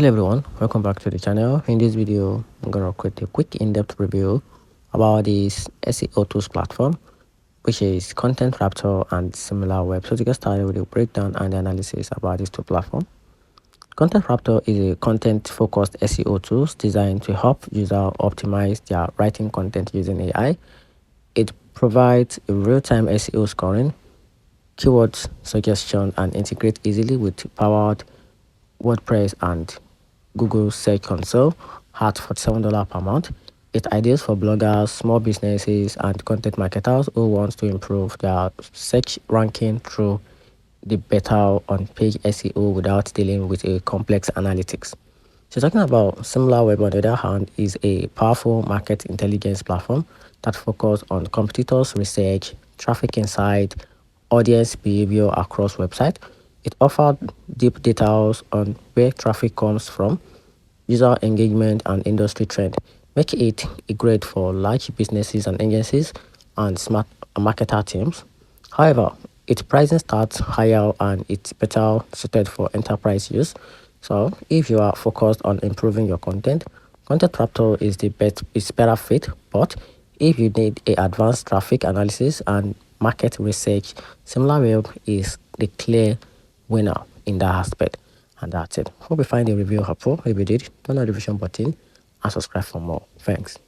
Hello everyone, welcome back to the channel. In this video, I'm going to create a quick in-depth review about this SEO tools platform, which is Content Raptor and Similarweb. So to get started with a breakdown and the analysis about these two platforms. Content Raptor is a content-focused SEO tools designed to help users optimize their writing content using AI. It provides a real-time SEO scoring, keywords suggestion, and integrate easily with powered WordPress and Google Search Console at $47 per month. It's ideal for bloggers, small businesses, and content marketers who want to improve their search ranking through the better on-page SEO without dealing with a complex analytics. So talking about Similarweb, on the other hand, is a powerful market intelligence platform that focuses on competitors' research, traffic insight, audience behavior across websites. It offers deep details on where traffic comes from, user engagement, and industry trend, make it a great for large businesses and agencies and smart marketer teams. However, its pricing starts higher and it's better suited for enterprise use. So if you are focused on improving your content, Content Raptor is the best, it's better fit. But if you need a advanced traffic analysis and market research, Similarweb is the clear winner in that aspect. And that's it. Hope you find the review helpful. If you did, turn on the notification button and subscribe for more. Thanks.